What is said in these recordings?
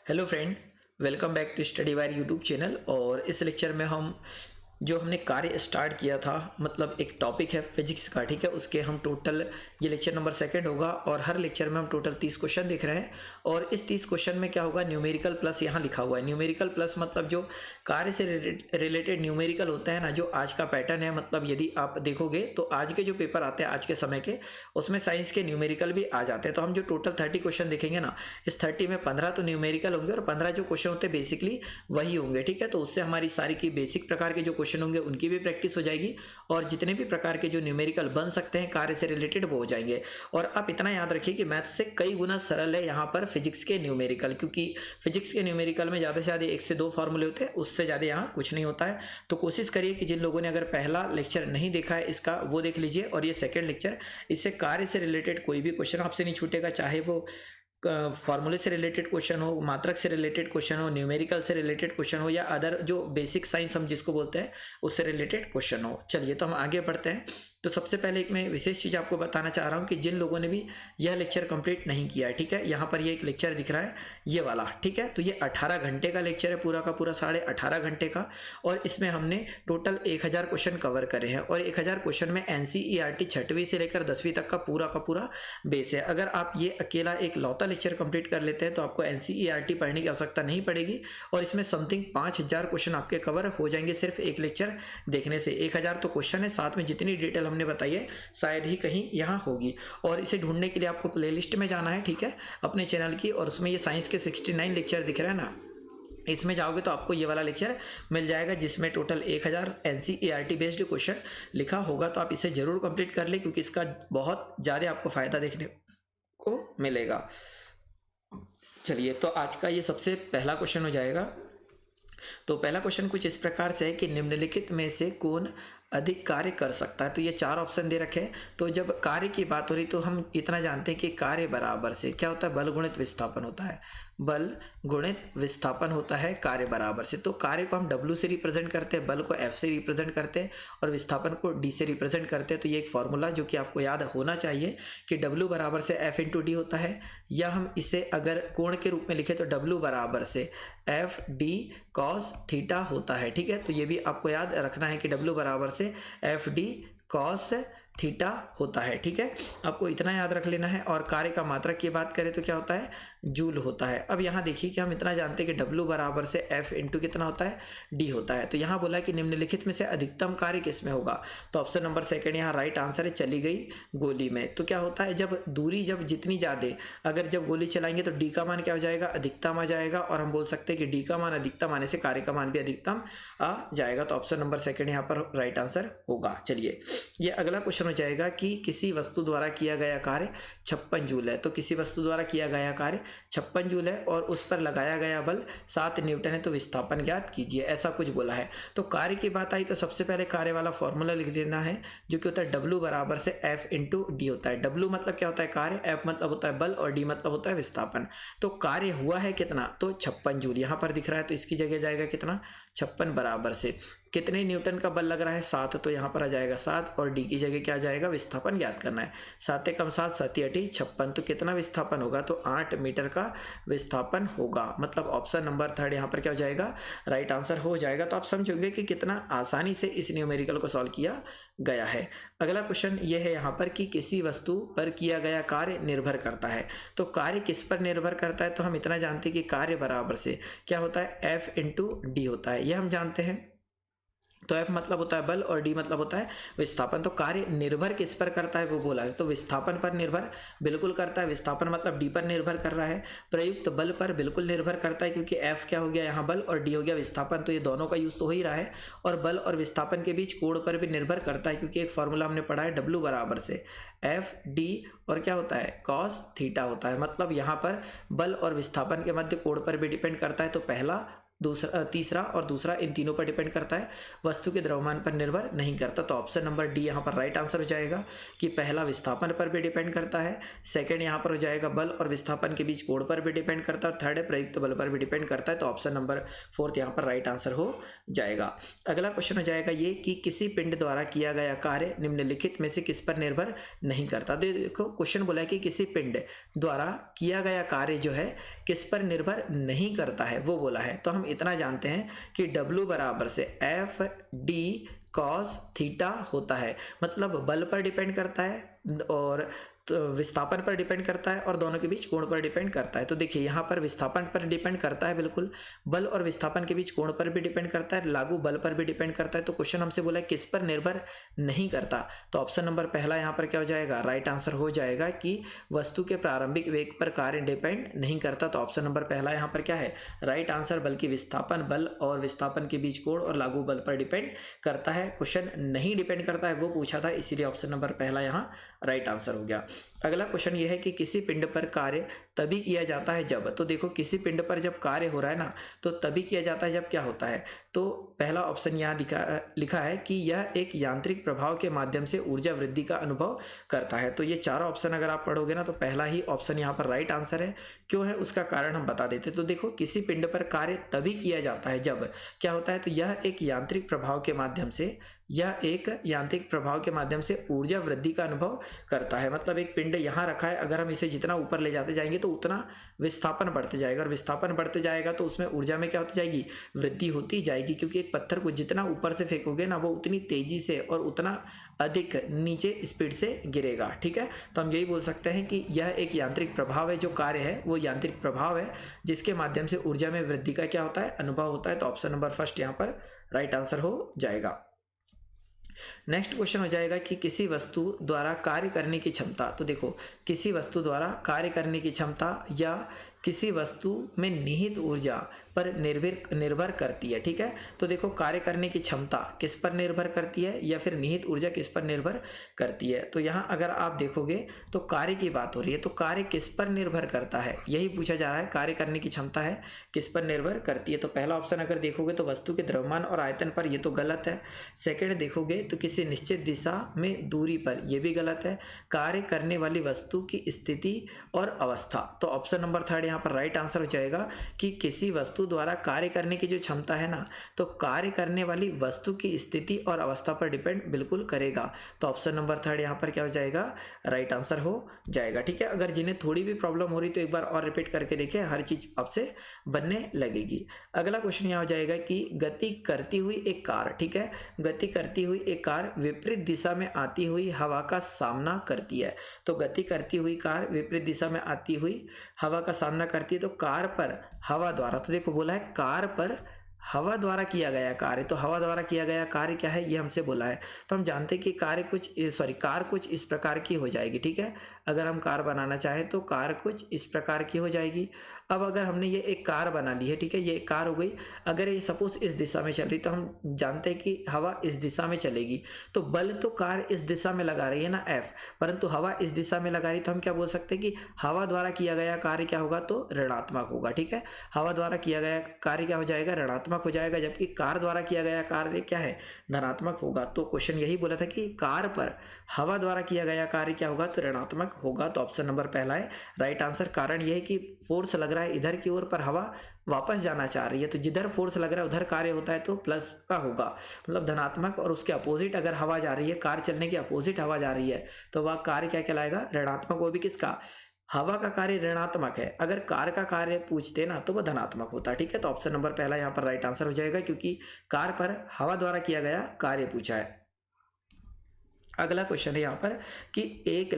Hello friend, welcome back to study wire YouTube channel. और इस lecture में हम जो हमने कार्य स्टार्ट किया था, मतलब एक टॉपिक है फिजिक्स का, ठीक है। उसके हम टोटल, ये लेक्चर नंबर सेकंड होगा और हर लेक्चर में हम टोटल 30 क्वेश्चन देख रहे हैं। और इस 30 क्वेश्चन में क्या होगा, न्यूमेरिकल प्लस यहाँ लिखा हुआ है। न्यूमेरिकल प्लस मतलब जो कार्य से रिलेटेड न्यूमेरिकल होता है ना, जो आज का पैटर्न है। मतलब यदि आप देखोगे तो आज के जो पेपर आते हैं आज के समय के, उसमें साइंस के न्यूमेरिकल भी आ जाते हैं। तो हम जो टोटल 30 क्वेश्चन देखेंगे ना, इस 30 में 15 तो न्यूमेरिकल होंगे और 15 जो क्वेश्चन होते हैं बेसिकली वही होंगे, ठीक है। तो उससे हमारी सारी की बेसिक प्रकार के जो क्वेश्चन होंगे उनकी भी प्रैक्टिस हो जाएगी और जितने भी प्रकार के जो न्यूमेरिकल बन सकते हैं कार्य से रिलेटेड वो हो जाएंगे। और आप इतना याद रखिए कि मैथ से कई गुना सरल है यहाँ पर फिजिक्स के न्यूमेरिकल, क्योंकि फिजिक्स के न्यूमेरिकल में ज़्यादा से ज़्यादा 1 से 2 फॉर्मूले होते हैं, उससे ज़्यादा यहाँ कुछ नहीं होता है। तो कोशिश करिए कि जिन लोगों ने अगर पहला लेक्चर नहीं देखा है इसका, वो देख लीजिए। और ये सेकेंड लेक्चर, इससे कार्य से रिलेटेड कोई भी क्वेश्चन आपसे नहीं छूटेगा, चाहे वो फॉर्मूले से रिलेटेड क्वेश्चन हो, मात्रक से रिलेटेड क्वेश्चन हो, न्यूमेरिकल से रिलेटेड क्वेश्चन हो, या अदर जो बेसिक साइंस हम जिसको बोलते हैं उससे रिलेटेड क्वेश्चन हो। चलिए तो हम आगे बढ़ते हैं। तो सबसे पहले एक मैं विशेष चीज़ आपको बताना चाह रहा हूँ कि जिन लोगों ने भी यह लेक्चर कंप्लीट नहीं किया है, ठीक है, यहाँ पर ये एक लेक्चर दिख रहा है ये वाला, ठीक है। तो ये 18 घंटे का लेक्चर है, पूरा का पूरा 18.5 घंटे का। और इसमें हमने टोटल 1000 क्वेश्चन कवर करे हैं और 1000 क्वेश्चन में एनसीईआरटी 6वीं से लेकर 10वीं तक का पूरा बेस है। अगर आप ये अकेला एक लौता लेक्चर कंप्लीट कर लेते हैं तो आपको एनसीईआरटी पढ़ने की आवश्यकता नहीं पड़ेगी और इसमें समथिंग 5000 क्वेश्चन आपके कवर हो जाएंगे सिर्फ एक लेक्चर देखने से। 1000 तो क्वेश्चन है, साथ में जितनी डिटेल हमने बताई है शायद ही कहीं यहाँ होगी। और इसे ढूंढने के लिए आपको प्लेलिस्ट में जाना है, ठीक है, अपने चैनल की, और उसमें ये साइंस के 69 लेक्चर दिख रहे हैं ना, इसमें जाओगे तो आपको ये वाला लेक्चर मिल जाएगा जिसमें टोटल 1000 एनसीईआरटी बेस्ड क्वेश्चन लिखा होगा। तो आप इसे जरूर कंप्लीट कर ले क्योंकि इसका बहुत ज़्यादा आपको फ़ायदा देखने को मिलेगा। चलिए तो आज का ये सबसे पहला क्वेश्चन हो जाएगा। तो पहला क्वेश्चन कुछ इस प्रकार से है कि निम्नलिखित में से कौन अधिक कार्य कर सकता है। तो ये 4 ऑप्शन दे रखे हैं। तो जब कार्य की बात हो रही तो हम इतना जानते हैं कि कार्य बराबर से क्या होता है, बल गुणित विस्थापन होता है। बल गुणित विस्थापन होता है कार्य बराबर से। तो कार्य को हम W से रिप्रेजेंट करते हैं, बल को F से रिप्रेजेंट करते हैं और विस्थापन को D से रिप्रेजेंट करते हैं। तो ये एक फॉर्मूला जो कि आपको याद होना चाहिए कि W बराबर से F इंटू डी होता है, या हम इसे अगर कोण के रूप में लिखे तो W बराबर से एफ डी कॉस थीटा होता है, ठीक है। तो ये भी आपको याद रखना है कि W बराबर से एफ डी कॉस थीटा होता है, ठीक है, आपको इतना याद रख लेना है। और कार्य का मात्रक की बात करें तो क्या होता है, जूल होता है। अब यहाँ देखिए कि हम इतना जानते हैं कि W बराबर से F इंटू कितना होता है, D होता है। तो यहाँ बोला कि निम्नलिखित में से अधिकतम कार्य किस में होगा। तो ऑप्शन नंबर सेकंड यहाँ राइट आंसर है, चली गई गोली में। तो क्या होता है, जब दूरी जब जितनी ज़्यादा, अगर जब गोली चलाएंगे तो D का मान क्या हो जाएगा, अधिकतम आ जाएगा। और हम बोल सकते हैं कि D का मान अधिकतम आने से कार्य का मान भी अधिकतम आ जाएगा। तो ऑप्शन नंबर सेकंड यहाँ पर राइट आंसर होगा। चलिए ये अगला क्वेश्चन हो जाएगा कि किसी वस्तु द्वारा किया गया कार्य 56 जूल है। तो किसी वस्तु द्वारा किया गया कार्य 56 जूल है और उस पर लगाया गया बल 7 न्यूटन है, तो विस्थापन ज्ञात कीजिए, ऐसा कुछ बोला है। तो कार्य की बात आई तो सबसे पहले कार्य वाला फॉर्मूला लिख देना है जो कि होता है W बराबर से F इंटू डी होता है। W मतलब क्या होता है, कार्य, F मतलब होता है बल और D मतलब होता है विस्थापन। तो कार्य हुआ है कितना, तो 56 जूल यहाँ पर दिख रहा है, तो इसकी जगह जाएगा कितना, 56 बराबर से कितने न्यूटन का बल लग रहा है, 7, तो यहाँ पर आ जाएगा 7 और D की जगह क्या आ जाएगा, विस्थापन ज्ञात करना है। 7 कम 7 7 8 56, तो कितना विस्थापन होगा, तो 8 मीटर का विस्थापन होगा। मतलब ऑप्शन नंबर थर्ड यहाँ पर क्या हो जाएगा, राइट आंसर हो जाएगा। तो आप समझोगे कि कितना आसानी से इस न्यूमेरिकल को सॉल्व किया गया है। अगला क्वेश्चन ये है यहाँ पर कि किसी वस्तु पर किया गया कार्य निर्भर करता है। तो कार्य किस पर निर्भर करता है, तो हम इतना जानते हैं कि कार्य बराबर से क्या होता है, F इंटू डी होता है, ये हम जानते हैं। तो F मतलब होता है बल और D मतलब होता है विस्थापन। तो कार्य निर्भर किस पर करता है वो बोला है, तो विस्थापन पर निर्भर बिल्कुल करता है। विस्थापन मतलब D पर निर्भर कर रहा है। प्रयुक्त बल पर बिल्कुल निर्भर करता है क्योंकि F क्या हो गया यहाँ बल और D हो गया विस्थापन, तो ये दोनों का यूज तो हो ही रहा है। और बल और विस्थापन के बीच कोण पर भी निर्भर करता है क्योंकि एक फॉर्मूला हमने पढ़ा है W बराबर से एफ डी और क्या होता है, कॉस थीटा होता है। मतलब यहाँ पर बल और विस्थापन के मध्य कोण पर भी डिपेंड करता है। तो पहला तीसरा और दूसरा इन तीनों पर डिपेंड करता है, वस्तु के द्रव्यमान पर निर्भर नहीं करता। तो ऑप्शन नंबर डी यहाँ पर राइट आंसर हो जाएगा कि पहला विस्थापन पर भी डिपेंड करता है, सेकंड यहाँ पर हो जाएगा बल और विस्थापन के बीच कोण पर भी डिपेंड करता है, और थर्ड है प्रयुक्त बल पर भी डिपेंड करता है। तो ऑप्शन नंबर फोर्थ यहाँ पर राइट आंसर हो जाएगा। अगला क्वेश्चन हो जाएगा ये कि किसी पिंड द्वारा किया गया कार्य निम्नलिखित में से किस पर निर्भर नहीं करता। तो देखो क्वेश्चन बोला है कि किसी पिंड द्वारा किया गया कार्य जो है किस पर निर्भर नहीं करता है, वो बोला है। तो हम इतना जानते हैं कि W बराबर से एफ डी कॉस थीटा होता है, मतलब बल पर डिपेंड करता है और तो विस्थापन पर डिपेंड करता है और दोनों के बीच कोण पर डिपेंड करता है। तो देखिए यहाँ पर विस्थापन पर डिपेंड करता है बिल्कुल, बल और विस्थापन के बीच कोण पर भी डिपेंड करता है, लागू बल पर भी डिपेंड करता है। तो क्वेश्चन हमसे बोला है किस पर निर्भर नहीं करता, तो ऑप्शन नंबर पहला यहाँ पर क्या हो जाएगा, राइट आंसर हो जाएगा कि वस्तु के प्रारंभिक वेग पर कार्य डिपेंड नहीं करता। तो ऑप्शन नंबर पहला यहाँ पर क्या है, राइट आंसर, बल्कि विस्थापन बल और विस्थापन के बीच कोण और लागू बल पर डिपेंड करता है। क्वेश्चन नहीं डिपेंड करता है वो पूछा था, इसीलिए ऑप्शन नंबर पहला यहाँ राइट आंसर हो गया। अगला क्वेश्चन ये है कि किसी पिंड पर कार्य तभी किया जाता है जब, तो देखो किसी पिंड पर जब कार्य हो रहा है ना तो तभी किया जाता है जब क्या होता है, तो पहला ऑप्शन यहाँ लिखा है कि यह एक यांत्रिक प्रभाव के माध्यम से ऊर्जा वृद्धि का अनुभव करता है। तो ये चारों ऑप्शन अगर आप पढ़ोगे ना तो पहला ही ऑप्शन यहाँ पर राइट आंसर है। क्यों है उसका कारण हम बता देते। तो देखो किसी पिंड पर कार्य तभी किया जाता है जब क्या होता है, तो यह एक यांत्रिक प्रभाव के माध्यम से, यह एक यांत्रिक प्रभाव के माध्यम से ऊर्जा वृद्धि का अनुभव करता है। मतलब एक पिंड यहाँ रखा है, अगर हम इसे जितना ऊपर ले जाते जाएंगे तो उतना विस्थापन बढ़ते जाएगा, और विस्थापन बढ़ते जाएगा तो उसमें ऊर्जा में क्या होती जाएगी, वृद्धि होती जाएगी। क्योंकि एक पत्थर को जितना ऊपर से फेंकोगे ना वो उतनी तेजी से और उतना अधिक नीचे स्पीड से गिरेगा। ठीक है, तो हम यही बोल सकते हैं कि यह एक यांत्रिक प्रभाव है, जो कार्य है वो यांत्रिक प्रभाव है जिसके माध्यम से ऊर्जा में वृद्धि का क्या होता है, अनुभव होता है। तो ऑप्शन नंबर फर्स्ट यहाँ पर राइट आंसर हो जाएगा। नेक्स्ट क्वेश्चन हो जाएगा कि किसी वस्तु द्वारा कार्य करने की क्षमता। तो देखो किसी वस्तु द्वारा कार्य करने की क्षमता या किसी वस्तु में निहित ऊर्जा पर निर्भर करती है। ठीक है, तो देखो कार्य करने की क्षमता किस पर निर्भर करती है या फिर निहित ऊर्जा किस पर निर्भर करती है। तो यहाँ अगर आप देखोगे तो कार्य की बात हो रही है, तो कार्य किस पर निर्भर करता है यही पूछा जा रहा है। कार्य करने की क्षमता है किस पर निर्भर करती है, तो पहला ऑप्शन अगर देखोगे तो वस्तु के द्रव्यमान और आयतन पर, ये तो गलत है। सेकेंड देखोगे तो किसी निश्चित दिशा में दूरी पर, यह भी गलत है। कार्य करने वाली वस्तु की स्थिति और अवस्था, तो ऑप्शन नंबर थर्ड यहाँ पर राइट आंसर हो जाएगा कि किसी वस्तु द्वारा कार्य करने की जो क्षमता है ना, तो कार्य करने वाली वस्तु की स्थिति और अवस्था पर डिपेंड बिल्कुल करेगा। तो ऑप्शन नंबर थर्ड यहाँ पर क्या हो जाएगा, राइट आंसर हो जाएगा। ठीक है, अगर जिन्हें थोड़ी भी प्रॉब्लम हो रही तो एक बार और रिपीट करके देखें, हर चीज आपसे बनने लगेगी। अगला क्वेश्चन यहाँ हो जाएगा कि गति करती हुई एक कार, ठीक है, गति करती हुई एक कार विपरीत दिशा में आती हुई हवा का सामना करती है। तो गति करती हुई कार विपरीत दिशा में आती हुई हवा का सामना करती है, तो कार पर हवा द्वारा, तो देखो बोला है कार पर हवा द्वारा किया गया कार्य, तो हवा द्वारा किया गया कार्य क्या है ये हमसे बोला है। तो हम जानते हैं कि कार कुछ इस प्रकार की हो जाएगी। ठीक है, अगर हम कार बनाना चाहें तो कार कुछ इस प्रकार की हो जाएगी। अब अगर हमने ये एक कार बना ली है, ठीक है, ये एक कार हो गई, अगर ये सपोज इस दिशा में चल रही, तो हम जानते हैं कि हवा इस दिशा में चलेगी, तो बल तो कार इस दिशा में लगा रही है ना F, परंतु हवा इस दिशा में लगा रही, तो हम क्या बोल सकते हैं कि हवा द्वारा किया गया कार्य क्या होगा, तो ऋणात्मक होगा। ठीक है, हवा द्वारा किया गया कार्य क्या हो जाएगा, ऋणात्मक हो जाएगा, जबकि कार द्वारा किया गया कार्य क्या है, धनात्मक होगा। तो क्वेश्चन यही बोला था कि कार पर हवा द्वारा किया गया कार्य क्या होगा, तो ऋणात्मक होगा। तो ऑप्शन नंबर पहला है राइट आंसर। कारण यह है कि फोर्स लग रहा है इधर की ओर, पर हवा वापस जाना चाह रही है, तो जिधर फोर्स लग रहा है उधर कार्य होता है तो प्लस का होगा, मतलब धनात्मक। और उसके अपोजिट अगर हवा जा रही है, कार चलने के अपोजिट हवा जा रही है, तो वह कार्य क्या कहलाएगा, ऋणात्मक। वो भी किसका, हवा का कार्य ऋणात्मक है, अगर कार का कार्य पूछते ना तो वह धनात्मक होता है। ठीक है, तो ऑप्शन नंबर पहला यहाँ पर राइट आंसर हो जाएगा, क्योंकि कार पर हवा द्वारा किया गया कार्य पूछा है। अगला क्वेश्चन है यहाँ पर कि एक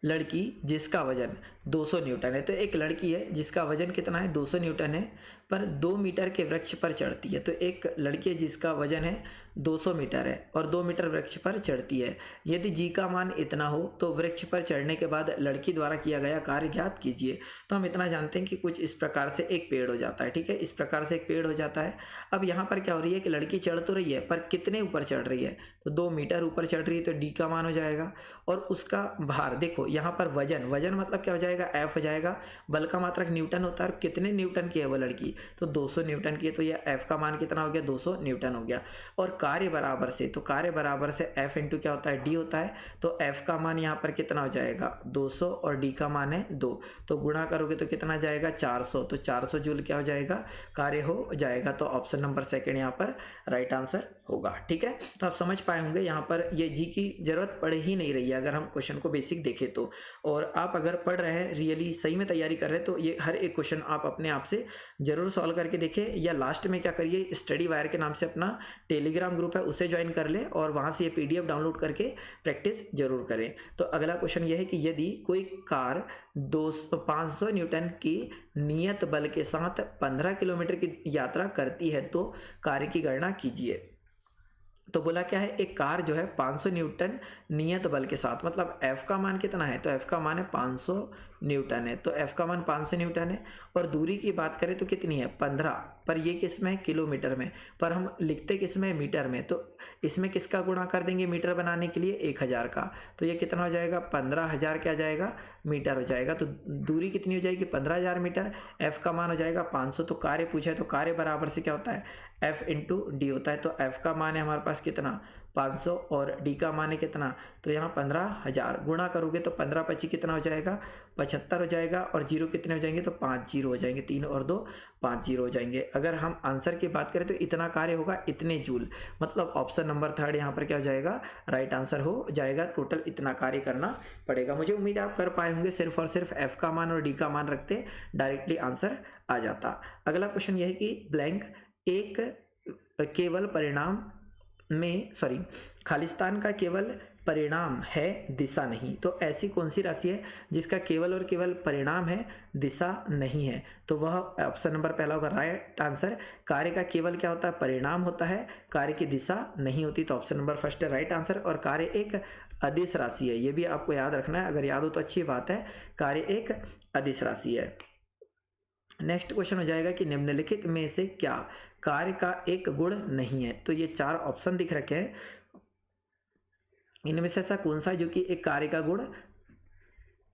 लड़की जिसका वजन 200 न्यूटन है, तो एक लड़की है जिसका वजन कितना है, 200 न्यूटन है, पर 2 मीटर के वृक्ष पर चढ़ती है। तो एक लड़की है जिसका वजन है 200 मीटर है और 2 मीटर वृक्ष पर चढ़ती है। यदि जी का मान इतना हो तो वृक्ष पर चढ़ने के बाद लड़की द्वारा किया गया कार्य ज्ञात कीजिए। तो हम इतना जानते हैं कि कुछ इस प्रकार से एक पेड़ हो जाता है। ठीक है, इस प्रकार से एक पेड़ हो जाता है। अब यहाँ पर क्या हो रही है कि लड़की चढ़ तो रही है, पर कितने ऊपर चढ़ रही है, तो 2 मीटर ऊपर चढ़ रही है, तो डी का मान हो जाएगा। और उसका भार देखो, यहाँ पर वजन, वजन मतलब क्या हो जाएगा, F हो जाएगा। बल का मात्रक न्यूटन होता है और कितने न्यूटन की है वो लड़की, तो 200 न्यूटन की है, तो ये F का मान कितना हो गया, 200 न्यूटन हो गया। और कार्य बराबर से, तो कार्य बराबर से F इंटू क्या होता है, D होता है, तो F का मान यहाँ पर कितना हो जाएगा 200 और D का मान है 2, तो गुणा करोगे तो कितना जाएगा 400, तो 400 जूल क्या हो जाएगा, कार्य हो जाएगा। तो ऑप्शन नंबर सेकंड यहाँ पर राइट आंसर होगा। ठीक है, तो आप समझ पाए होंगे यहाँ पर ये जी की जरूरत पड़ ही नहीं रही है अगर हम क्वेश्चन को बेसिक देखें तो। और आप अगर पढ़ रहे हैं, रियली सही में तैयारी कर रहे हैं, तो ये हर एक क्वेश्चन आप अपने आप से जरूर सॉल्व करके देखें, या लास्ट में क्या करिए, स्टडी वायर के नाम से अपना टेलीग्राम ग्रुप है उसे ज्वाइन कर ले और वहाँ से ये PDF डाउनलोड करके प्रैक्टिस जरूर करें। तो अगला क्वेश्चन ये है कि यदि कोई कार 500 न्यूटन की नियत बल के साथ 15 किलोमीटर की यात्रा करती है तो कार्य की गणना कीजिए। तो बोला क्या है, एक कार जो है 500 न्यूटन नियत बल के साथ, मतलब F का मान कितना है, तो F का मान है 500 न्यूटन है, तो F का मान 500 न्यूटन है। और दूरी की बात करें तो कितनी है 15, पर ये किस में, किलोमीटर में, पर हम लिखते किस में, मीटर में, तो इसमें किसका गुणा कर देंगे मीटर बनाने के लिए, 1000 का, तो ये कितना हो जाएगा 15,000 क्या जाएगा, मीटर हो जाएगा। तो दूरी कितनी हो जाएगी 15,000 मीटर, F का मान हो जाएगा 500। तो कार्य पूछा है तो कार्य बराबर से क्या होता है, F इंटू डी होता है, तो F का मान है हमारे पास कितना 500 और D का मान है कितना, तो यहाँ 15,000 गुणा करोगे तो 15 25 कितना हो जाएगा 75 हो जाएगा, और जीरो कितने हो जाएंगे, तो 5 जीरो हो जाएंगे, 3 और 2 5 जीरो हो जाएंगे। अगर हम आंसर की बात करें तो इतना कार्य होगा इतने जूल, मतलब ऑप्शन नंबर थर्ड यहाँ पर क्या हो जाएगा, राइट आंसर हो जाएगा। टोटल इतना कार्य करना पड़ेगा। मुझे उम्मीद है आप कर पाए होंगे, सिर्फ और सिर्फ F का मान और D का मान रखते डायरेक्टली आंसर आ जाता। अगला क्वेश्चन यह है कि ब्लैंक एक केवल परिणाम में खालिस्तान का केवल परिणाम है दिशा नहीं, तो ऐसी कौन सी राशि है जिसका केवल और केवल परिणाम है दिशा नहीं है, तो वह ऑप्शन नंबर पहला होगा राइट आंसर। कार्य का केवल क्या होता है, परिणाम होता है, कार्य की दिशा नहीं होती, तो ऑप्शन नंबर फर्स्ट है राइट आंसर। और कार्य एक अदिश राशि है, ये भी आपको याद रखना है, अगर याद हो तो अच्छी बात है, कार्य एक अदिश राशि है। नेक्स्ट क्वेश्चन हो जाएगा कि निम्नलिखित में से क्या कार्य का एक गुण नहीं है, तो ये 4 ऑप्शन दिख रखे हैं, इनमें से ऐसा कौन सा है जो कि एक कार्य का गुण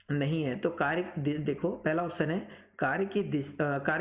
नहीं है। तो कार्य देखो पहला ऑप्शन है कार्य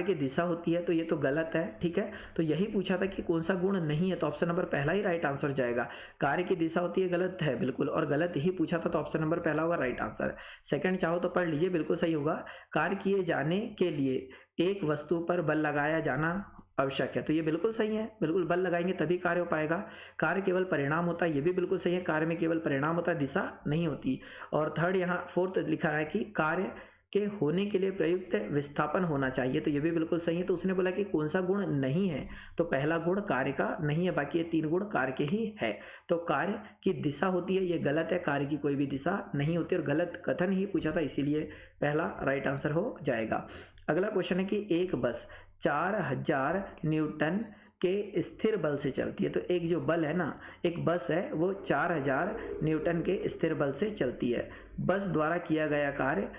की दिशा होती है, तो ये तो गलत है, ठीक है, तो यही पूछा था कि कौन सा गुण नहीं है, तो ऑप्शन नंबर पहला ही राइट आंसर जाएगा। कार्य की दिशा होती है, गलत है बिल्कुल, और गलत ही पूछा था, तो ऑप्शन नंबर पहला होगा राइट आंसर। सेकंड चाहो तो पढ़ लीजिए, बिल्कुल सही होगा, कार्य किए जाने के लिए एक वस्तु पर बल लगाया जाना आवश्यक है, तो ये बिल्कुल सही है, बिल्कुल बल लगाएंगे तभी कार्य हो पाएगा। कार्य केवल परिणाम होता है, ये भी बिल्कुल सही है, कार्य में केवल परिणाम होता है, दिशा नहीं होती। और थर्ड यहाँ फोर्थ लिखा है कि कार्य के होने के लिए प्रयुक्त विस्थापन होना चाहिए, तो ये भी बिल्कुल सही है। तो उसने बोला कि कौन सा गुण नहीं है, तो पहला गुण कार्य का नहीं है, बाकी ये 3 गुण कार्य के ही है। तो कार्य की दिशा होती है, ये गलत है, कार्य की कोई भी दिशा नहीं होती, और गलत कथन ही पूछा था, इसीलिए पहला राइट आंसर हो जाएगा। अगला क्वेश्चन है कि एक बस 4000 न्यूटन के स्थिर बल से चलती है, तो एक जो बल है ना, एक बस है वो 4000 न्यूटन के स्थिर बल से चलती है। बस द्वारा किया गया कार्य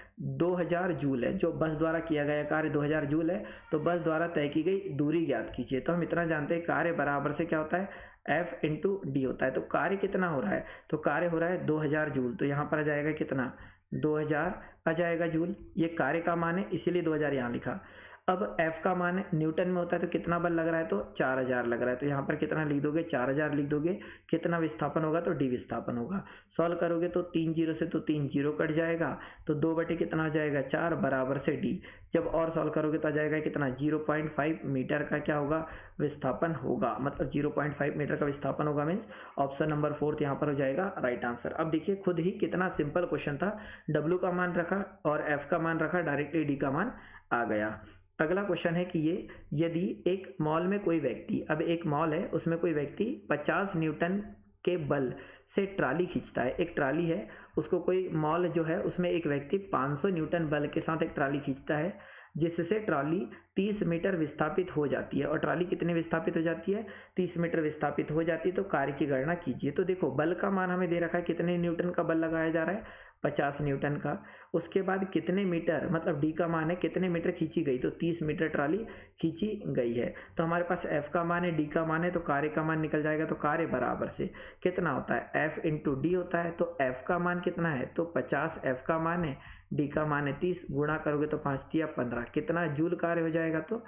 2000 जूल है, जो बस द्वारा किया गया कार्य 2000 जूल है, तो बस द्वारा तय की गई दूरी ज्ञात कीजिए। तो हम इतना जानते हैं कार्य बराबर से क्या होता है, F इंटू डी होता है। तो कार्य कितना हो रहा है, तो कार्य हो रहा है 2000 जूल, तो यहाँ पर आ जाएगा कितना 2000 आ जाएगा जूल, ये कार्य का मान है इसीलिए 2000 यहाँ लिखा। अब F का मान न्यूटन में होता है, तो कितना बल लग रहा है, तो 4000 लग रहा है, तो यहाँ पर कितना लिख दोगे 4000 लिख दोगे, कितना विस्थापन होगा, तो डी विस्थापन होगा। सॉल्व करोगे तो 3 जीरो से तो 3 जीरो कट जाएगा, तो 2 बटे कितना हो जाएगा 4 बराबर से डी। जब और सॉल्व करोगे तो आ जाएगा कितना 0.5 मीटर का क्या होगा विस्थापन होगा, मतलब 0.5 मीटर का विस्थापन होगा, मीन्स ऑप्शन नंबर फोर्थ यहाँ पर हो जाएगा राइट आंसर। अब देखिए खुद ही कितना सिंपल क्वेश्चन था, W का मान रखा और F का मान रखा, डायरेक्टली डी का मान आ गया। अगला क्वेश्चन है कि ये यदि एक मॉल में कोई व्यक्ति, अब एक मॉल है उसमें कोई व्यक्ति 50 न्यूटन के बल से ट्राली खींचता है, एक ट्राली है उसको कोई मॉल जो है उसमें एक व्यक्ति 500 न्यूटन बल के साथ एक ट्राली खींचता है, जिससे ट्रॉली 30 मीटर विस्थापित हो जाती है। और ट्रॉली कितने विस्थापित हो जाती है? 30 मीटर विस्थापित हो जाती है। तो कार्य की गणना कीजिए। तो देखो बल का मान हमें दे रखा है, कितने न्यूटन का बल लगाया जा रहा है? 50 न्यूटन का। उसके बाद कितने मीटर, मतलब डी का मान है, कितने मीटर खींची गई? तो 30 मीटर ट्रॉली खींची गई है। तो हमारे पास एफ का मान है, डी का मान है, तो कार्य का मान निकल जाएगा। तो कार्य बराबर से कितना होता है? एफ इंटू डी होता है। तो एफ का मान कितना है? तो 50 एफ का मान है, डी का मान है 30, गुणा करोगे तो 5 तिया 15, कितना जूल कार्य हो जाएगा? तो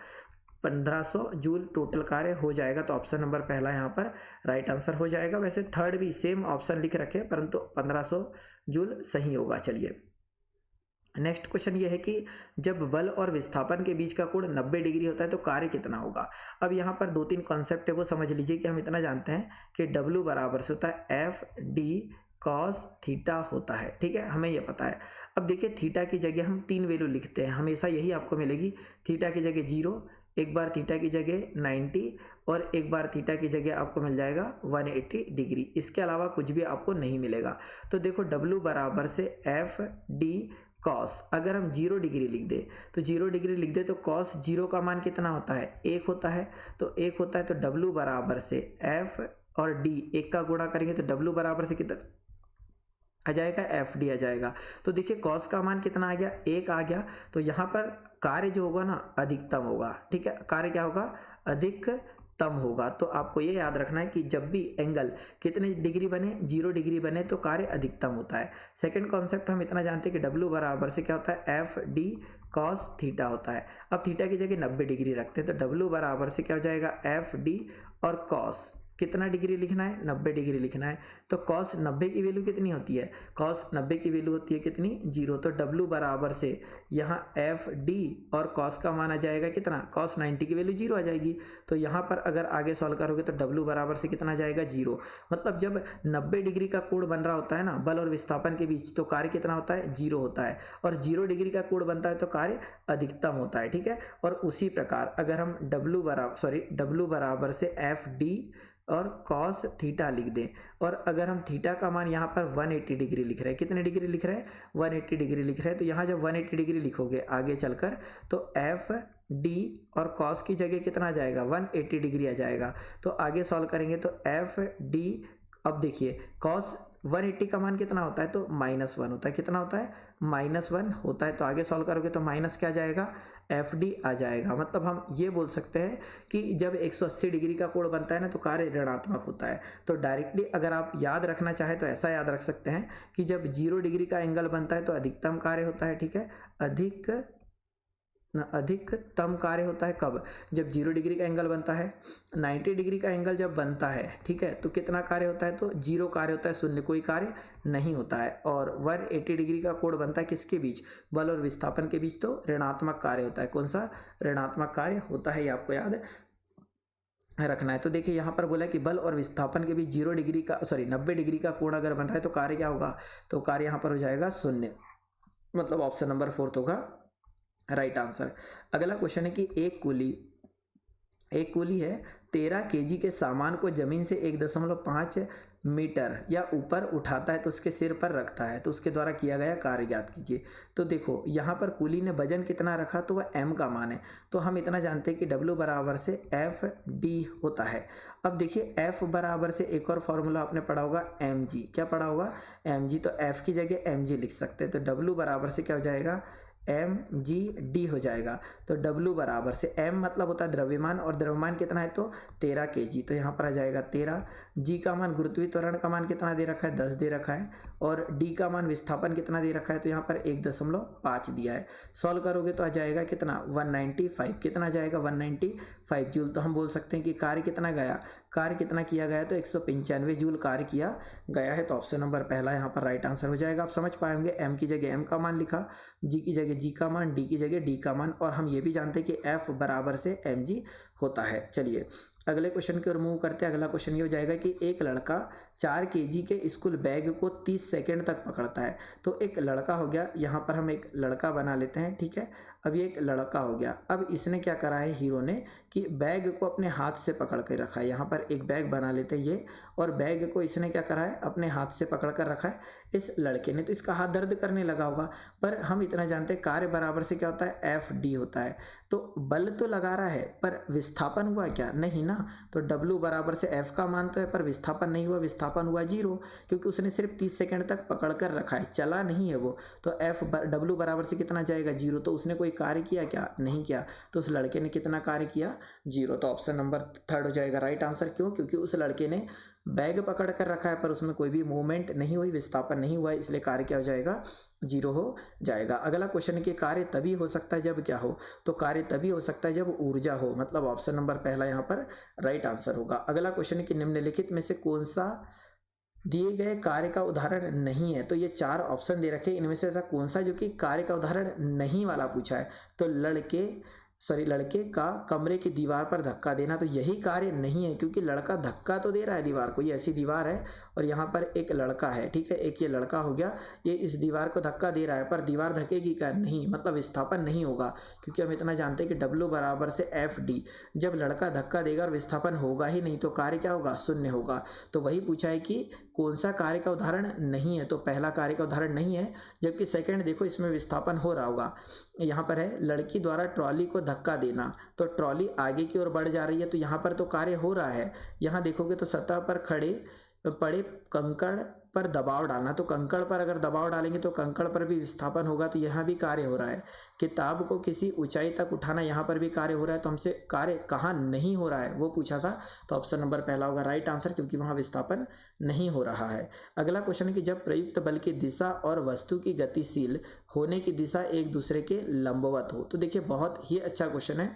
1500 जूल टोटल कार्य हो जाएगा। तो ऑप्शन नंबर पहला यहाँ पर राइट आंसर हो जाएगा। वैसे थर्ड भी सेम ऑप्शन लिख रखे, परंतु 1500 जूल सही होगा। चलिए नेक्स्ट क्वेश्चन ये है कि जब बल और विस्थापन के बीच का कोण 90 डिग्री होता है तो कार्य कितना होगा? अब यहाँ पर 2-3 कॉन्सेप्ट है वो समझ लीजिए कि हम इतना जानते हैं कि W बराबर से होता है एफ डी कॉस थीटा होता है। ठीक है, हमें ये पता है। अब देखिए थीटा की जगह हम 3 वैल्यू लिखते हैं, हमेशा यही आपको मिलेगी। थीटा की जगह 0, एक बार थीटा की जगह 90 और एक बार थीटा की जगह आपको मिल जाएगा 180 डिग्री। इसके अलावा कुछ भी आपको नहीं मिलेगा। तो देखो W बराबर से एफ डी कॉस, अगर हम 0 डिग्री लिख दे तो 0 डिग्री लिख दे तो कॉस 0 का मान कितना होता है? 1 होता है। तो 1 होता है, तो W बराबर से एफ और डी 1 का गुणा करेंगे तो W बराबर से कितना आ जाएगा? एफ डी आ जाएगा। तो देखिए कॉस का मान कितना आ गया? 1 आ गया। तो यहाँ पर कार्य जो होगा ना अधिकतम होगा। ठीक है, कार्य क्या होगा? अधिकतम होगा। तो आपको ये याद रखना है कि जब भी एंगल कितने डिग्री बने, 0 डिग्री बने, तो कार्य अधिकतम होता है। सेकंड कॉन्सेप्ट हम इतना जानते हैं कि W बराबर से क्या होता है? एफ डी कॉस थीटा होता है। अब थीटा की जगह 90 डिग्री रखते हैं तो W बराबर से क्या हो जाएगा? एफ डी और कॉस कितना डिग्री लिखना है? 90 डिग्री लिखना है। तो कॉस 90 की वैल्यू कितनी होती है? कॉस 90 की वैल्यू होती है कितनी? 0। तो W बराबर से यहाँ एफ डी और कॉस का मान आ जाएगा कितना? कॉस 90 की वैल्यू 0 आ जाएगी। तो यहाँ पर अगर आगे सॉल्व करोगे तो W बराबर से कितना आ जाएगा? 0। मतलब जब 90 डिग्री का कोण बन रहा होता है ना बल और विस्थापन के बीच, तो कार्य कितना होता है? 0 होता है। और 0 डिग्री का कोण बनता है तो कार्य अधिकतम होता है। ठीक है, और उसी प्रकार अगर हम W बराबर से एफ डी और कॉस थीटा लिख दें, और अगर हम थीटा का मान यहाँ पर 180 डिग्री लिख रहे हैं, कितने डिग्री लिख रहे हैं? 180 डिग्री लिख रहे हैं। तो यहाँ जब 180 डिग्री लिखोगे आगे चलकर तो एफ डी और कॉस की जगह कितना आ जाएगा? 180 डिग्री आ जाएगा। तो आगे सॉल्व करेंगे तो एफ डी, अब देखिए कॉस 180 का मान कितना होता है? तो -1 होता है। कितना होता है? -1 होता है। तो आगे सॉल्व करोगे तो माइनस क्या आ जाएगा? एफ डी आ जाएगा। मतलब हम ये बोल सकते हैं कि जब 180 डिग्री का कोण बनता है ना तो कार्य ऋणात्मक होता है। तो डायरेक्टली अगर आप याद रखना चाहें तो ऐसा याद रख सकते हैं कि जब 0 डिग्री का एंगल बनता है तो अधिकतम कार्य होता है। ठीक है, अधिकतम कार्य होता है कब? जब 0 डिग्री का एंगल बनता है। 90 डिग्री का एंगल जब बनता है, ठीक है, तो कितना कार्य होता है? तो 0 कार्य होता है, शून्य कोई कार्य नहीं होता है। और 180 डिग्री का कोण बनता है किसके बीच? बल और विस्थापन के बीच। तो ऋणात्मक कार्य होता है। कौन सा? ऋणात्मक कार्य होता है, ये आपको याद रखना है। तो देखिए यहाँ पर बोला कि बल और विस्थापन के बीच 90 डिग्री का कोण अगर बन रहा है तो कार्य क्या होगा? तो कार्य यहाँ पर हो जाएगा 0। मतलब ऑप्शन नंबर 4 होगा राइट आंसर। अगला क्वेश्चन है कि एक कुली है 13 केजी के सामान को जमीन से 1.5 मीटर या ऊपर उठाता है तो उसके सिर पर रखता है, तो उसके द्वारा किया गया कार्य ज्ञात कीजिए। तो देखो यहाँ पर कुली ने वजन कितना रखा? तो वह m का मान है। तो हम इतना जानते हैं कि W बराबर से एफ डी होता है। अब देखिए F बराबर से एक और फॉर्मूला आपने पढ़ा होगा mg। क्या पढ़ा होगा? mg। तो F की जगह mg लिख सकते हैं। तो W बराबर से क्या हो जाएगा? mg/d हो जाएगा। तो W बराबर से m मतलब होता है द्रव्यमान, और द्रव्यमान कितना है? तो 13 kg। तो यहाँ पर आ जाएगा 13। g का मान, गुरुत्वीय त्वरण का मान कितना दे रखा है? 10 दे रखा है। और d का मान, विस्थापन कितना दे रखा है? तो यहाँ पर 1.5 दिया है। सॉल्व करोगे तो आ जाएगा कितना? 195। कितना आ जाएगा? 195 जूल। तो हम बोल सकते हैं कि कार्य कितना गया? कार्य कितना किया गया? तो 195 जूल कार्य किया गया है। तो ऑप्शन नंबर पहला यहाँ पर राइट आंसर हो जाएगा। आप समझ पाए होंगे, m की जगह m का मान लिखा, g की जगह g का मान, d की जगह d का मान, और हम ये भी जानते हैं कि f बराबर से mg होता है। चलिए अगले क्वेश्चन की ओर मूव करते हैं। अगला क्वेश्चन ये हो जाएगा कि एक लड़का 4 केजी के स्कूल बैग को 30 सेकंड तक पकड़ता है। तो एक लड़का हो गया, यहाँ पर हम एक लड़का बना लेते हैं, ठीक है। अब ये एक लड़का हो गया। अब इसने क्या करा है हीरो ने कि बैग को अपने हाथ से पकड़ कर रखा है। यहाँ पर एक बैग बना लेते हैं ये, और बैग को इसने क्या करा है अपने हाथ से पकड़ कर रखा है इस लड़के ने। तो इसका हाथ दर्द करने लगा होगा, पर हम इतना जानते हैं कार्य बराबर से क्या होता है, FD होता है। तो बल तो लगा रहा है पर विस्थापन हुआ क्या, नहीं ना। तो W बराबर से F का मान तो है पर विस्थापन नहीं हुआ, विस्थापन हुआ 0, क्योंकि उसने सिर्फ 30 सेकंड तक पकड़ कर रखा है, चला नहीं है वो। तो W बराबर से कितना जाएगा, 0। तो उसने कोई कार्य किया क्या, नहीं किया। तो उस लड़के ने कितना कार्य किया, 0। तो ऑप्शन नंबर 3 हो जाएगा राइट आंसर। क्यों, क्योंकि उस लड़के ने बैग पकड़ कर रखा है पर उसमें कोई भी मूवमेंट नहीं हुई, विस्थापन नहीं हुआ, इसलिए कार्य क्या हो जाएगा, 0 हो जाएगा। अगला क्वेश्चन के कार्य तभी हो सकता है जब क्या हो, तो कार्य तभी हो सकता है जब ऊर्जा हो, मतलब ऑप्शन नंबर पहला यहाँ पर राइट आंसर होगा। अगला क्वेश्चन की निम्नलिखित में से कौन सा दिए गए कार्य का उदाहरण नहीं है। तो ये 4 ऑप्शन दे रखे, इनमें से ऐसा कौन सा जो कि कार्य का उदाहरण नहीं वाला पूछा है। तो लड़के का कमरे की दीवार पर धक्का देना, तो यही कार्य नहीं है, क्योंकि लड़का धक्का तो दे रहा है दीवार को, ये ऐसी दीवार है और यहाँ पर एक लड़का है, ठीक है। एक ये लड़का हो गया, ये इस दीवार को धक्का दे रहा है, पर दीवार धकेगी क्या, नहीं, मतलब विस्थापन नहीं होगा, क्योंकि हम इतना जानते हैं कि W बराबर से FD। जब लड़का धक्का देगा और विस्थापन होगा ही नहीं तो कार्य क्या होगा, 0 होगा। तो वही पूछा है कि कौन सा कार्य का उदाहरण नहीं है, तो पहला कार्य का उदाहरण नहीं है। जबकि सेकंड देखो, इसमें विस्थापन हो रहा होगा। यहाँ पर है लड़की द्वारा ट्रॉली को धक्का देना, तो ट्रॉली आगे की ओर बढ़ जा रही है, तो यहाँ पर तो कार्य हो रहा है। यहाँ देखोगे तो सतह पर पड़े कंकड़ पर दबाव डालना, तो कंकड़ पर अगर दबाव डालेंगे तो कंकड़ पर भी विस्थापन होगा, तो यहाँ भी कार्य हो रहा है। किताब को किसी ऊंचाई तक उठाना, यहाँ पर भी कार्य हो रहा है। तो हमसे कार्य कहाँ नहीं हो रहा है वो पूछा था, तो ऑप्शन नंबर पहला होगा राइट आंसर, क्योंकि वहाँ विस्थापन नहीं हो रहा है। अगला क्वेश्चन है कि जब प्रयुक्त बल की दिशा और वस्तु की गतिशील होने की दिशा एक दूसरे के लंबवत हो। तो देखिए बहुत ही अच्छा क्वेश्चन है।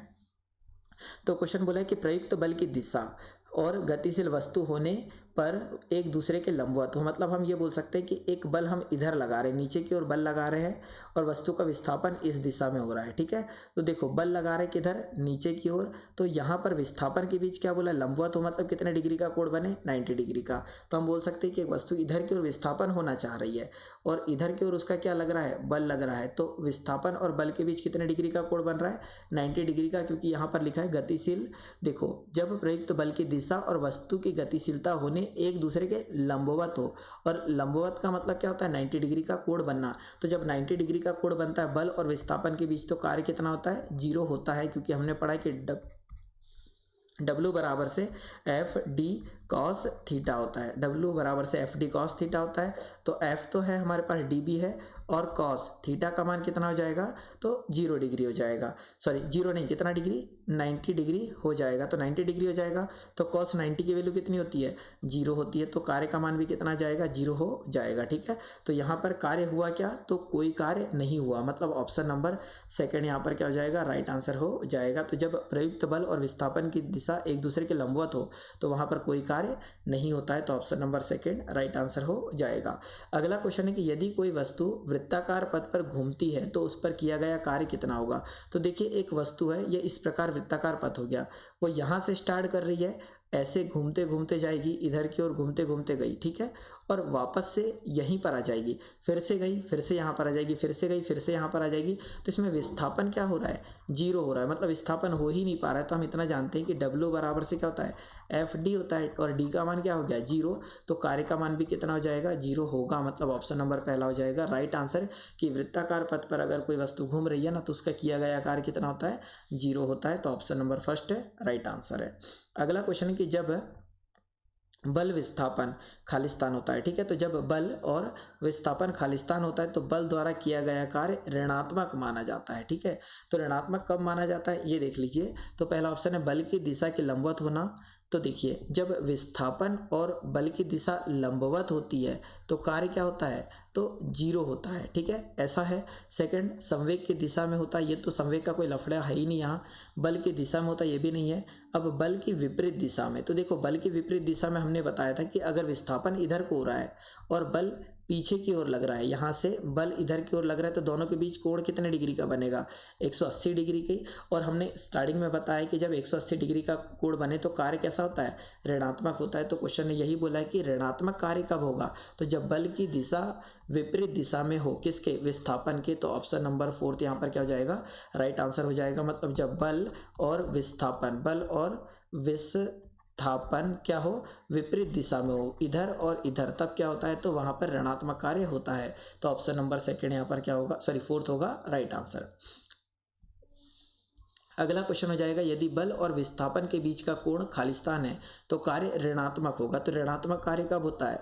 तो क्वेश्चन बोला है कि प्रयुक्त बल की दिशा और गतिशील वस्तु होने पर एक दूसरे के लंबवत हो, मतलब हम ये बोल सकते हैं कि एक बल हम इधर लगा रहे हैं, नीचे की ओर बल लगा रहे हैं, और वस्तु का विस्थापन इस दिशा में हो रहा है, ठीक है। तो देखो बल लगा रहे हैं किधर, नीचे की ओर, तो यहाँ पर विस्थापन के बीच क्या बोला, लंबवत हो, मतलब कितने डिग्री का कोण बने, 90 डिग्री का। तो हम बोल सकते हैं कि एक वस्तु इधर की ओर विस्थापन होना चाह रही है और इधर की ओर उसका क्या लग रहा है, बल लग रहा है। तो विस्थापन और बल के बीच कितने डिग्री का कोण बन रहा है, 90 डिग्री का, क्योंकि यहाँ पर लिखा है गतिशील। देखो जब प्रयुक्त बल की दिशा और वस्तु की गतिशीलता होने एक दूसरे के लंबवत हो, और लंबवत का मतलब क्या होता है, 90 डिग्री का कोण बनना। तो जब 90 डिग्री का कोण बनता है बल और विस्थापन के बीच, तो कार्य कितना होता है, 0 होता है, क्योंकि हमने पढ़ा कि W बराबर से FD cos थीटा होता है। W बराबर से FD cos थीटा होता है। तो F तो है हमारे पास, D भी है, और cos थीटा का मान कितना हो जाएगा, तो 0 डिग्री हो जाएगा। सॉरी 0 नहीं, कितना डिग्री, 90 डिग्री हो जाएगा। तो 90 डिग्री हो जाएगा, तो cos 90 की वैल्यू कितनी होती है, 0 होती है। तो कार्य का मान भी कितना जाएगा, 0 हो जाएगा, ठीक है। तो यहाँ पर कार्य हुआ क्या, तो कोई कार्य नहीं हुआ, मतलब ऑप्शन नंबर सेकंड यहाँ पर क्या हो जाएगा, राइट आंसर हो जाएगा। तो जब प्रयुक्त बल और विस्थापन की दिशा एक दूसरे के लंबवत हो तो वहां पर कोई कार्य नहीं होता है, तो option number second right answer हो जाएगा। अगला क्वेश्चन है कि यदि कोई वस्तु वृत्ताकार पथ पर घूमती है तो उस पर किया गया कार्य कितना होगा। तो देखिए एक वस्तु है, ये इस प्रकार वृत्ताकार पथ हो गया, वो यहाँ से स्टार्ट कर रही है, ऐसे घूमते घूमते जाएगी, इधर की ओर घूमते घूमते गई, ठीक है, और वापस से यहीं पर आ जाएगी, फिर से गई, फिर से यहाँ पर आ जाएगी, फिर से गई, फिर से यहाँ पर आ जाएगी। तो इसमें विस्थापन क्या हो रहा है, 0 हो रहा है, मतलब विस्थापन हो ही नहीं पा रहा है। तो हम इतना जानते हैं कि W बराबर से क्या होता है, FD होता है, और D का मान क्या हो गया, 0। तो कार्य का मान भी कितना हो जाएगा, 0 होगा, मतलब ऑप्शन नंबर पहला हो जाएगा राइट आंसर, कि वृत्ताकार पथ पर अगर कोई वस्तु घूम रही है ना तो उसका किया गया कार्य कितना होता है, 0 होता है। तो ऑप्शन नंबर फर्स्ट है राइट आंसर है। अगला क्वेश्चन कि जब बल विस्थापन खालिस्तान होता है, ठीक है, तो जब बल और विस्थापन खालिस्तान होता है तो बल द्वारा किया गया कार्य ऋणात्मक माना जाता है, ठीक है। तो ऋणात्मक कब माना जाता है, ये देख लीजिए। तो पहला ऑप्शन है बल की दिशा के लंबवत होना। तो देखिए जब विस्थापन और बल की दिशा लंबवत होती है तो कार्य क्या होता है, तो 0 होता है, ठीक है, ऐसा है। सेकंड संवेग की दिशा में होता है, ये तो संवेग का कोई लफड़ा है ही नहीं, यहाँ बल की दिशा में होता है, ये भी नहीं है। अब बल की विपरीत दिशा में, तो देखो बल की विपरीत दिशा में हमने बताया था कि अगर विस्थापन इधर को हो रहा है और बल पीछे की ओर लग रहा है, यहाँ से बल इधर की ओर लग रहा है, तो दोनों के बीच कोण कितने डिग्री का बनेगा, 180 डिग्री की। और हमने स्टार्टिंग में बताया कि जब 180 डिग्री का कोण बने तो कार्य कैसा होता है, ऋणात्मक होता है। तो क्वेश्चन ने यही बोला है कि ऋणात्मक कार्य कब होगा, तो जब बल की दिशा विपरीत दिशा में हो, किसके, विस्थापन के। तो ऑप्शन नंबर 4 यहाँ पर क्या हो जाएगा, राइट आंसर हो जाएगा। मतलब जब बल और विस्थापन, बल और विस्थापन क्या हो, विपरीत दिशा में हो, इधर और इधर, तब क्या होता है, तो वहां पर ऋणात्मक कार्य होता है। तो ऑप्शन नंबर सेकंड यहाँ पर क्या होगा, सॉरी 4th होगा राइट आंसर। अगला क्वेश्चन हो जाएगा, यदि बल और विस्थापन के बीच का कोण खालिस्तान है तो कार्य ऋणात्मक होगा। तो ऋणात्मक कार्य कब होता है,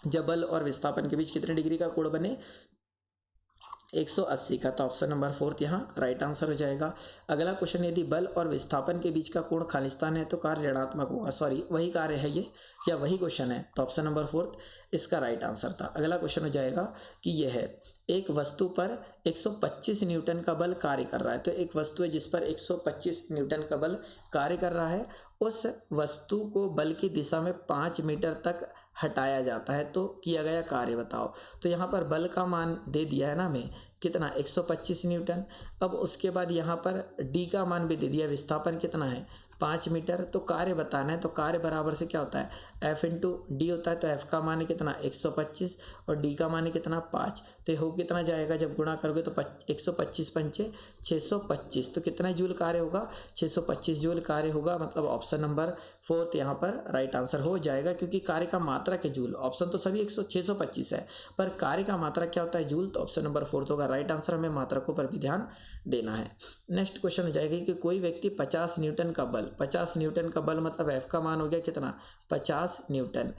जब बल और विस्थापन के बीच कितने डिग्री का कोण बने, 180 का। तो ऑप्शन नंबर 4 यहाँ राइट आंसर हो जाएगा। अगला क्वेश्चन, यदि बल और विस्थापन के बीच का कोण खालिस्तान है तो कार्य ऋणात्मक होगा। सॉरी वही कार्य है ये, या वही क्वेश्चन है, तो ऑप्शन नंबर 4 इसका राइट आंसर था। अगला क्वेश्चन हो जाएगा कि यह है, एक वस्तु पर 125 न्यूटन का बल कार्य कर रहा है। तो एक वस्तु है जिस पर 125 न्यूटन का बल कार्य कर रहा है, उस वस्तु को बल की दिशा में 5 मीटर तक हटाया जाता है, तो किया गया कार्य बताओ। तो यहाँ पर बल का मान दे दिया है ना हमें, कितना, 125 न्यूटन। अब उसके बाद यहाँ पर डी का मान भी दे दिया, विस्थापन कितना है, 5 मीटर। तो कार्य बताना है, तो कार्य बराबर से क्या होता है, एफ इंटू डी होता है। तो एफ का मान है कितना, 125, और डी का मान है कितना, 5। तो हो कितना जाएगा, जब गुणा करोगे तो 125 पंचे 625, तो कितना जूल कार्य होगा, 625 जूल कार्य होगा। मतलब ऑप्शन नंबर 4 यहाँ पर राइट आंसर हो जाएगा, क्योंकि कार्य का मात्रा के जूल, ऑप्शन तो सभी 625 है, पर कार्य का मात्रा क्या होता है, जूल। तो ऑप्शन नंबर 4 होगा राइट आंसर। हमें मात्रकों पर भी ध्यान देना है। नेक्स्ट क्वेश्चन हो जाएगा कि कोई व्यक्ति 50 न्यूटन का बल, 50 न्यूटन का बल मतलब एफ का मान हो गया कितना, 50 न्यूटन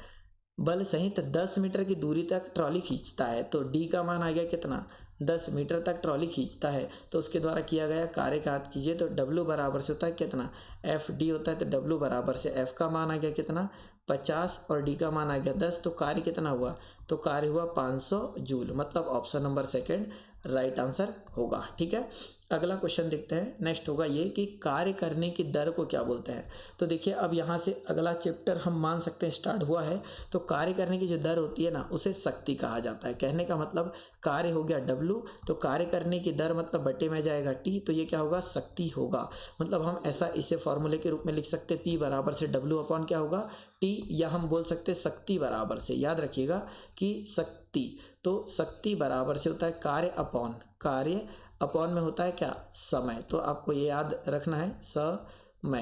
बल सहित 10 मीटर की दूरी तक ट्रॉली खींचता है। तो डी का मान आ गया कितना, 10 मीटर तक ट्रॉली खींचता है, तो उसके द्वारा किया गया कार्य का याद कीजिए। तो डब्ल्यू बराबर से होता है कितना, एफ डी होता है। तो डब्ल्यू बराबर से एफ का मान आ गया कितना, 50, और डी का मान आ गया 10। तो कार्य कितना हुआ, तो कार्य हुआ 500 जूल। मतलब option number second right answer होगा। ठीक है, अगला क्वेश्चन देखते हैं। नेक्स्ट होगा ये कि कार्य करने की दर को क्या बोलते हैं। तो देखिए अब यहाँ से अगला चैप्टर हम मान सकते हैं स्टार्ट हुआ है। तो कार्य करने की जो दर होती है ना, उसे शक्ति कहा जाता है। कहने का मतलब कार्य हो गया W, तो कार्य करने की दर मतलब बटे में जाएगा T, तो ये क्या होगा, शक्ति होगा। मतलब हम ऐसा इसे फॉर्मूले के रूप में लिख सकते, P बराबर से W अपॉन क्या होगा, T, या हम बोल सकते शक्ति बराबर से, याद रखिएगा कि शक्ति, तो शक्ति बराबर से होता है कार्य अपॉन, कार्य अपॉन में होता है क्या, समय। तो आपको ये याद रखना है,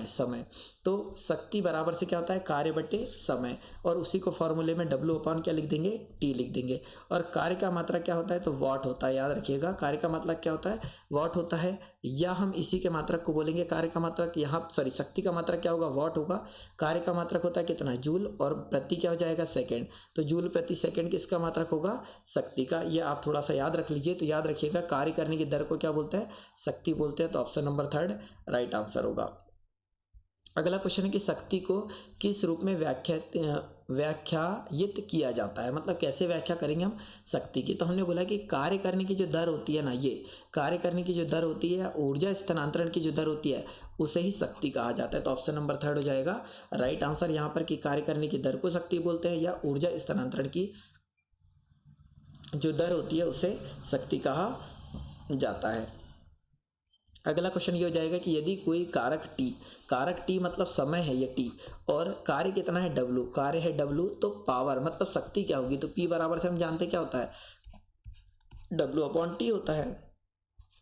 समय। तो शक्ति बराबर से क्या होता है, कार्य बटे समय, और उसी को फॉर्मूले में W अपॉन क्या लिख देंगे, T लिख देंगे। और कार्य का मात्रा क्या होता है, तो वाट होता है, याद रखिएगा। कार्य का मात्रा क्या होता है, वाट होता है, या हम इसी के मात्रक को बोलेंगे कार्य का मात्रक। यहाँ सॉरी शक्ति का मात्रक क्या होगा, वाट होगा। कार्य का मात्रक होता है कितना, जूल, और प्रति क्या हो जाएगा, सेकेंड। तो जूल प्रति सेकेंड किसका मात्रक होगा, शक्ति का। ये आप थोड़ा सा याद रख लीजिए। तो याद रखिएगा कार्य करने की दर को क्या बोलते हैं, शक्ति बोलते हैं। तो ऑप्शन नंबर 3 राइट आंसर होगा। अगला क्वेश्चन है कि शक्ति को किस रूप में व्याख्यायित किया जाता है, मतलब कैसे व्याख्या करेंगे हम शक्ति की। तो हमने बोला कि कार्य करने की जो दर होती है ना, ये कार्य करने की जो दर होती है, ऊर्जा स्थानांतरण की जो दर होती है, उसे ही शक्ति कहा जाता है। तो ऑप्शन नंबर 3 हो जाएगा राइट आंसर यहाँ पर, कि कार्य करने की दर को शक्ति बोलते हैं, या ऊर्जा स्थानांतरण की जो दर होती है उसे शक्ति कहा जाता है। अगला क्वेश्चन ये हो जाएगा कि यदि कोई कारक T मतलब समय है ये T, और कार्य कितना है W, कार्य है W, तो पावर मतलब शक्ति क्या होगी, तो P बराबर से हम जानते क्या होता है, W अपॉन T होता है।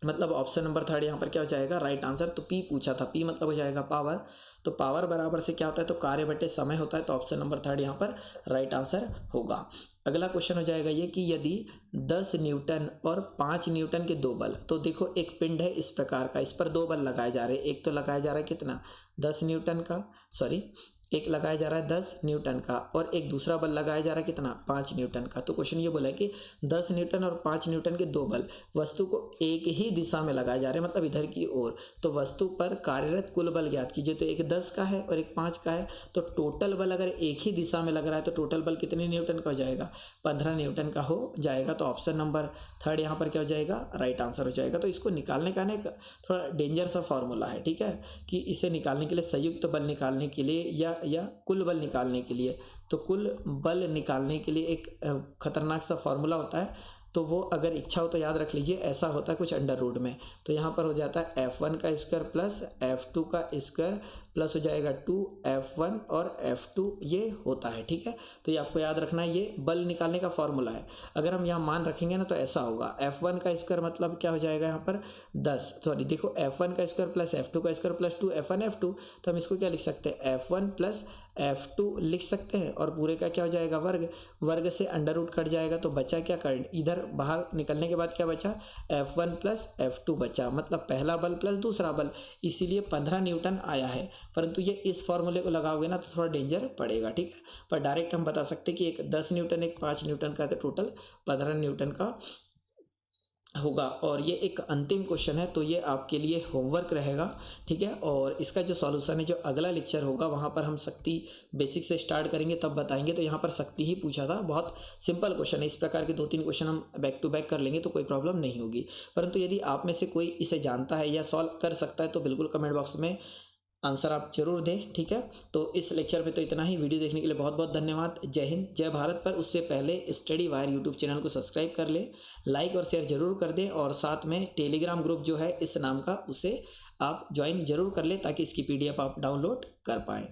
मतलब ऑप्शन नंबर 3 यहाँ पर क्या हो जाएगा, राइट आंसर। तो P पूछा था, P मतलब हो जाएगा पावर, तो पावर बराबर से क्या होता है, तो कार्य बटे समय होता है। तो ऑप्शन नंबर 3 यहाँ पर राइट आंसर होगा। अगला क्वेश्चन हो जाएगा ये कि यदि 10 न्यूटन और 5 न्यूटन के दो बल, तो देखो एक पिंड है इस प्रकार का, इस पर दो बल लगाए जा रहे हैं। एक तो लगाया जा रहा है कितना, 10 न्यूटन का, सॉरी एक लगाया जा रहा है 10 न्यूटन का, और एक दूसरा बल लगाया जा रहा है कितना, 5 न्यूटन का। तो क्वेश्चन ये बोला है कि 10 न्यूटन और 5 न्यूटन के दो बल वस्तु को एक ही दिशा में लगाए जा रहे हैं, मतलब इधर की ओर। तो वस्तु पर कार्यरत कुल बल ज्ञात कीजिए। तो एक 10 का है और एक 5 का है, तो टोटल बल अगर एक ही दिशा में लग रहा है तो टोटल बल कितने न्यूटन का हो जाएगा, 15 न्यूटन का हो जाएगा। तो ऑप्शन नंबर 3 यहाँ पर क्या हो जाएगा, राइट आंसर हो जाएगा। तो इसको निकालने का ना थोड़ा डेंजर सा फॉर्मूला है, ठीक है, कि इसे निकालने के लिए, संयुक्त बल निकालने के लिए या या कुल बल निकालने के लिए। तो कुल बल निकालने के लिए एक खतरनाक सा फॉर्मूला होता है, तो वो अगर इच्छा हो तो याद रख लीजिए, ऐसा होता है कुछ अंडर रूट में। तो यहाँ पर हो जाता है F1 का स्क्वायर प्लस F2 का स्क्वायर प्लस हो जाएगा 2F1 और F2 ये होता है, ठीक है। तो ये आपको याद रखना है, ये बल निकालने का फॉर्मूला है। अगर हम यहाँ मान रखेंगे ना तो ऐसा होगा, F1 का स्क्वायर मतलब क्या हो जाएगा यहाँ पर 10, सॉरी देखो F1 का स्क्वायर प्लस F2 का स्क्वायर प्लस 2F1 F2, तो हम इसको क्या लिख सकते हैं, F1 प्लस F2 लिख सकते हैं, और पूरे का क्या हो जाएगा वर्ग, वर्ग से अंडर रूट कट जाएगा तो बचा क्या, कर इधर बाहर निकलने के बाद क्या बचा, F1 प्लस F2 बचा, मतलब पहला बल प्लस दूसरा बल, इसीलिए 15 न्यूटन आया है। परंतु ये इस फॉर्मूले को लगाओगे ना तो थोड़ा डेंजर पड़ेगा, ठीक है। पर डायरेक्ट हम बता सकते कि एक 10 न्यूटन एक 5 न्यूटन का, तो टोटल 15 न्यूटन का होगा। और ये एक अंतिम क्वेश्चन है, तो ये आपके लिए होमवर्क रहेगा, ठीक है। और इसका जो सॉल्यूशन है, जो अगला लेक्चर होगा वहाँ पर हम शक्ति बेसिक से स्टार्ट करेंगे, तब बताएंगे। तो यहाँ पर शक्ति ही पूछा था, बहुत सिंपल क्वेश्चन है, इस प्रकार के 2-3 क्वेश्चन हम बैक टू बैक कर लेंगे तो कोई प्रॉब्लम नहीं होगी। परंतु यदि आप में से कोई इसे जानता है या सॉल्व कर सकता है तो बिल्कुल कमेंट बॉक्स में आंसर आप जरूर दें, ठीक है। तो इस लेक्चर में तो इतना ही। वीडियो देखने के लिए बहुत बहुत धन्यवाद। जय हिंद, जय भारत। पर उससे पहले स्टडी वायर यूट्यूब चैनल को सब्सक्राइब कर ले, लाइक और शेयर जरूर कर दें, और साथ में टेलीग्राम ग्रुप जो है इस नाम का, उसे आप ज्वाइन जरूर कर ले ताकि इसकी PDF आप डाउनलोड कर पाएँ।